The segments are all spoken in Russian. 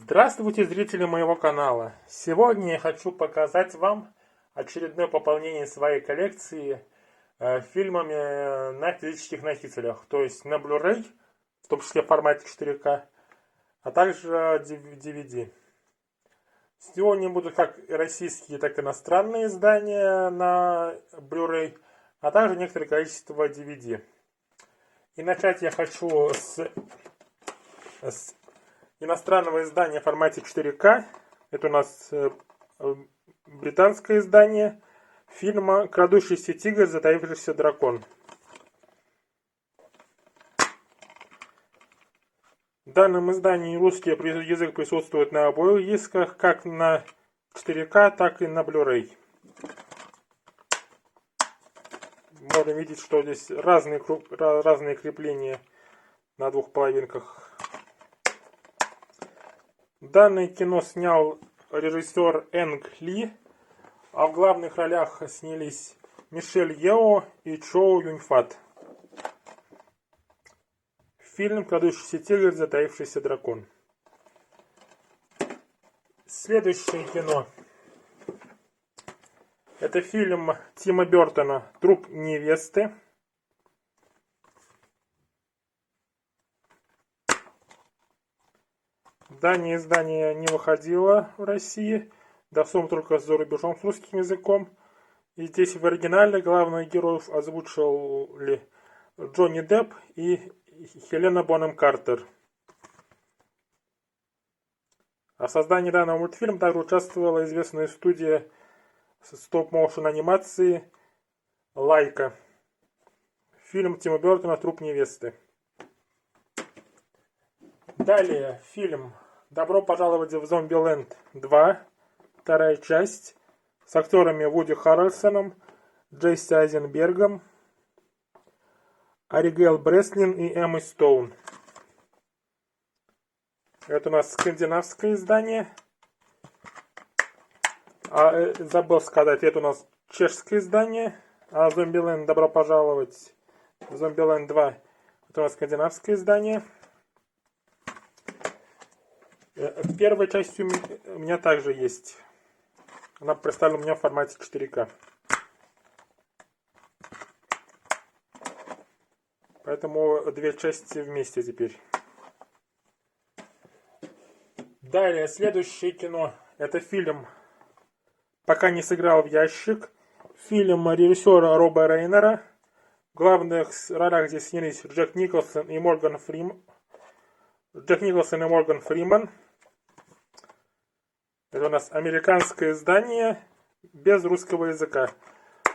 Здравствуйте, зрители моего канала! Сегодня я хочу показать вам очередное пополнение своей коллекции фильмами на физических носителях, то есть на Blu-ray, в том числе в формате 4К, а также DVD. Сегодня будут как российские, так и иностранные издания на Blu-ray, а также некоторое количество DVD. И начать я хочу с иностранного издания в формате 4К. Это у нас британское издание фильма «Крадущийся тигр, затаившийся дракон». В данном издании русский язык присутствует на обоих дисках, как на 4К, так и на Blu-ray. Можно видеть, что здесь разные крепления на двух половинках. Данное кино снял режиссер Энг Ли, а в главных ролях снялись Мишель Ео и Чоу Юньфат. Фильм «Крадущийся тигр, затаившийся дракон». Следующее кино. Это фильм Тима Бертона «Труп невесты». Данное издание не выходило в России, да в сумме только за рубежом с русским языком. И здесь в оригинале главных героев озвучивали Джонни Депп и Хелена Бонем Картер. А в создании данного мультфильма также участвовала известная студия стоп-моушен анимации Лайка. Фильм Тима Бертона «Труп невесты». Далее фильм «Добро пожаловать в Зомбиленд 2», вторая часть, с актерами Вуди Харрельсоном, Джесси Айзенбергом, Аригейл Бреслин и Эммой Стоун. Это у нас скандинавское издание. Забыл сказать, это у нас чешское издание. А Зомбиленд «Добро пожаловать в Зомбиленд 2» это у нас скандинавское издание. Первая часть у меня также есть. Она представлена у меня в формате 4К. Поэтому две части вместе теперь. Далее, следующее кино. Это фильм «Пока не сыграл в ящик». Фильм режиссера Роба Рейнера. В главных ролях здесь снялись Джек Николсон и Морган Фриман. Это у нас американское издание без русского языка.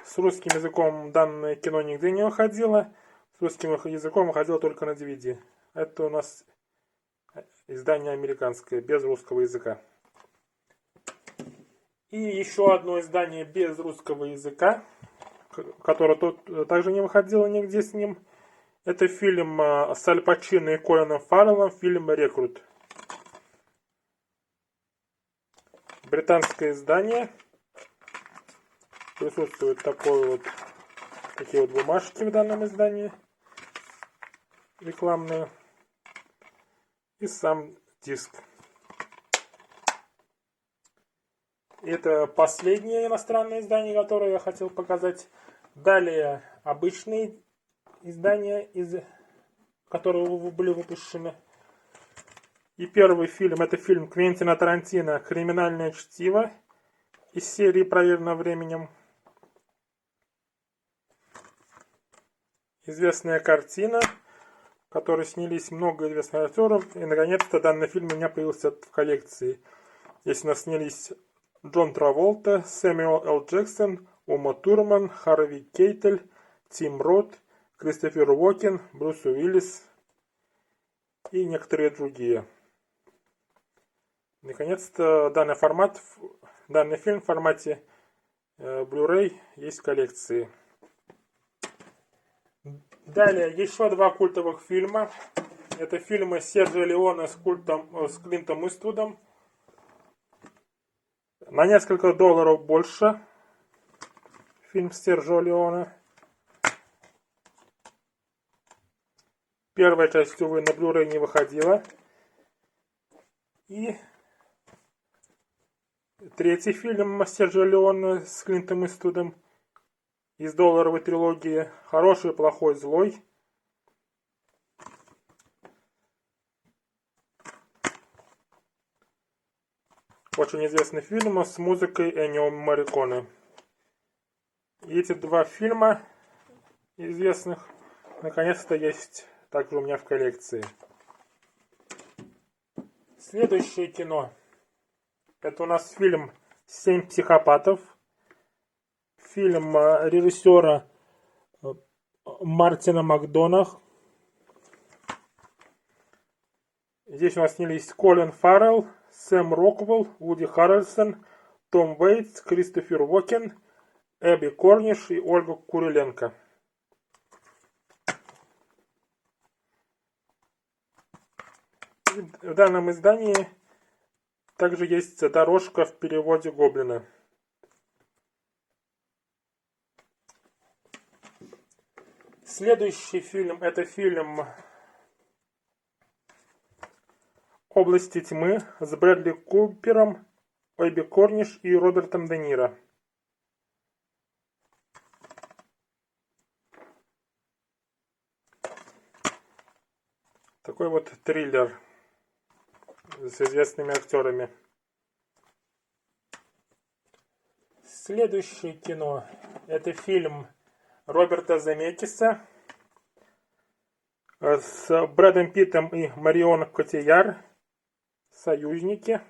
С русским языком данное кино нигде не выходило. С русским языком выходило только на DVD. Это у нас издание американское, без русского языка. И еще одно издание без русского языка, которое также не выходило нигде с ним. Это фильм с Аль Пачино и Колином Фарреллом, фильм «Рекрут». Британское издание. Присутствуют такие вот бумажки в данном издании. Рекламные. И сам диск. Это последнее иностранное издание, которое я хотел показать. Далее обычные издания, которые были выпущены. И первый фильм, это фильм Квентина Тарантино «Криминальное чтиво» из серии «Проверено временем». Известная картина, в которой снялись много известных актеров. И, наконец-то, данный фильм у меня появился в коллекции. Здесь у нас снялись Джон Траволта, Сэмюэл Л. Джексон, Ума Турман, Харви Кейтель, Тим Рот, Кристофер Уокен, Брюс Уиллис и некоторые другие. Наконец-то данный фильм в формате Blu-ray есть в коллекции. Далее еще два культовых фильма. Это фильмы Серджио Леоне с Клинтом Иствудом. На несколько долларов больше. Фильм Серджио Леоне. Первая часть, увы, на Blu-ray не выходила. И Третий фильм Серджио Леоне с Клинтом Иствудом из долларовой трилогии «Хороший, плохой, злой». Очень известный фильм с музыкой Эннио Морриконе. И эти два фильма известных наконец-то есть также у меня в коллекции. Следующее кино. Это у нас фильм «Семь психопатов». Фильм режиссера Мартина Макдонах. Здесь у нас снялись Колин Фаррелл, Сэм Роквелл, Вуди Харрельсон, Том Уэйтс, Кристофер Уокен, Эбби Корниш и Ольга Куриленко. В данном издании также есть дорожка в переводе Гоблина. Следующий фильм — это фильм «Области тьмы» с Брэдли Купером, Эбби Корниш и Робертом Де Ниро. Такой вот триллер с известными актерами. Следующее кино — это фильм Роберта Земекиса с Брэдом Питтом и Марион Котийяр «Союзники».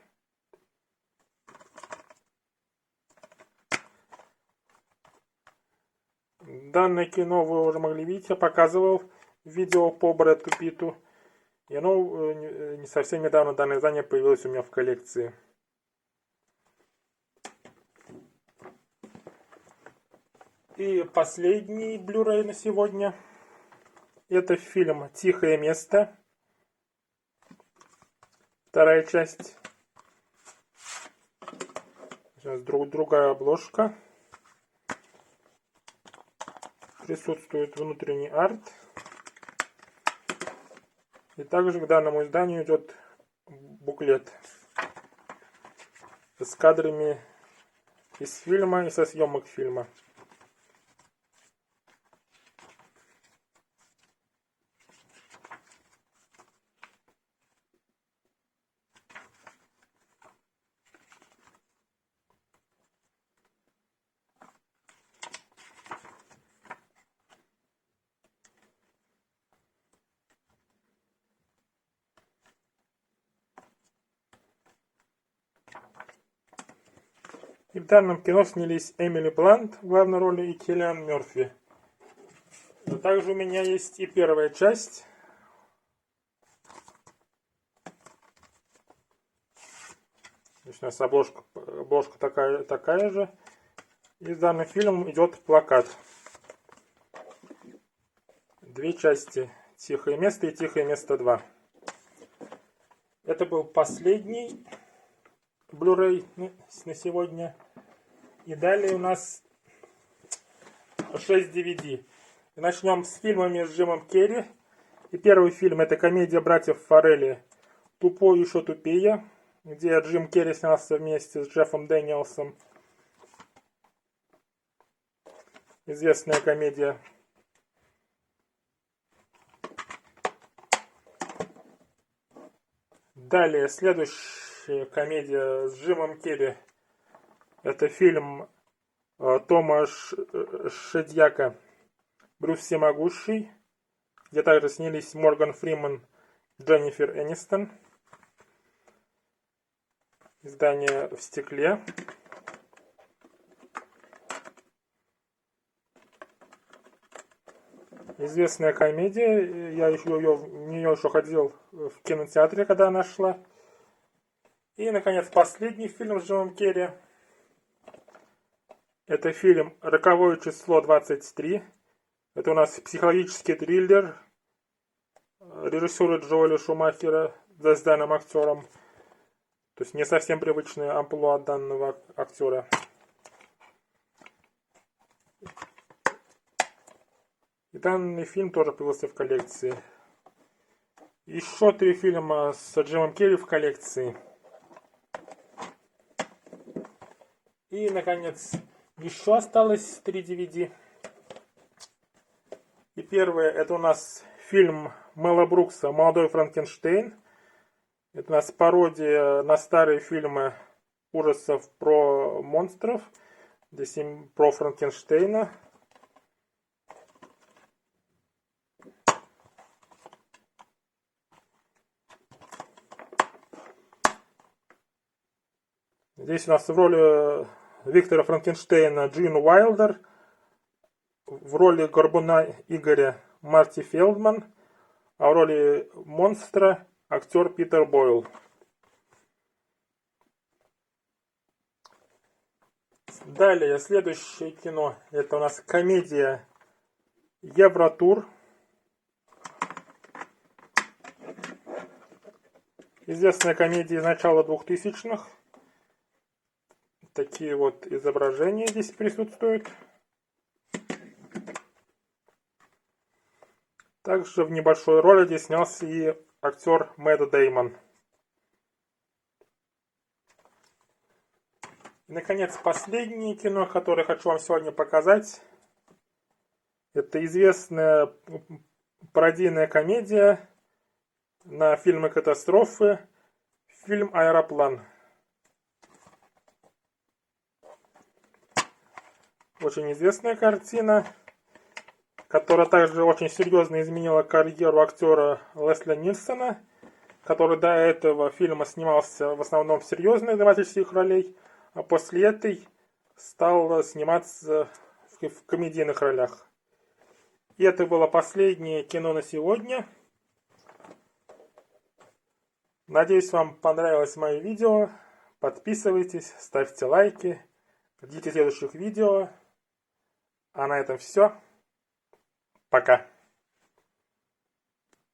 Данное кино вы уже могли видеть, я показывал видео по Брэду Питту. И оно не совсем недавно, данное издание появилось у меня в коллекции. И последний Blu-ray на сегодня. Это фильм «Тихое место». Вторая часть. Сейчас другая обложка. Присутствует внутренний арт. И также к данному изданию идет буклет с кадрами из фильма и со съемок фильма. И в данном кино снялись Эмили Блант в главной роли и Киллиан Мерфи. Но также у меня есть и первая часть. Здесь у нас обложка такая же. И в данный фильм идет плакат. Две части. «Тихое место» и «Тихое место 2». Это был последний Blu-ray на сегодня. И далее у нас 6 DVD. И начнем с фильмами с Джимом Керри. И первый фильм — это комедия братьев Фаррелли «Тупой еще тупее», где Джим Керри снялся вместе с Джеффом Дэниелсом. Известная комедия. Далее, следующая комедия с Джимом Керри. Это фильм Тома Шедьяка «Брюс Всемогущий», где также снялись Морган Фриман, Дженнифер Энистон. Издание в стекле. Известная комедия. Я в нее еще ходил в кинотеатре, когда она шла. И, наконец, последний фильм с Джимом Керри. Это фильм «Роковое число 23». Это у нас психологический триллер режиссера Джоэля Шумахера с данным актером. То есть не совсем привычная амплуа данного актера. И данный фильм тоже появился в коллекции. Еще 3 фильма с Джимом Керри в коллекции. И, наконец, еще осталось 3 DVD. И первое, это у нас фильм Мэла Брукса «Молодой Франкенштейн». Это у нас пародия на старые фильмы ужасов про монстров. Здесь про Франкенштейна. Здесь у нас в роли Виктора Франкенштейна Джин Уайлдер. В роли горбуна Игоря Марти Фелдман. А в роли монстра актер Питер Бойл. Далее, следующее кино. Это у нас комедия Евротур. Известная комедия начала 2000-х. Такие вот изображения здесь присутствуют. Также в небольшой роли здесь снялся и актер Мэтт Дэймон. И, наконец, последнее кино, которое хочу вам сегодня показать. Это известная пародийная комедия на фильмы катастрофы. Фильм «Аэроплан». Очень известная картина, которая также очень серьезно изменила карьеру актера Лесли Нильсона, который до этого фильма снимался в основном в серьезных драматических ролей, а после этой стал сниматься в комедийных ролях. И это было последнее кино на сегодня. Надеюсь, вам понравилось мое видео. Подписывайтесь, ставьте лайки, ждите следующих видео. А на этом все. Пока.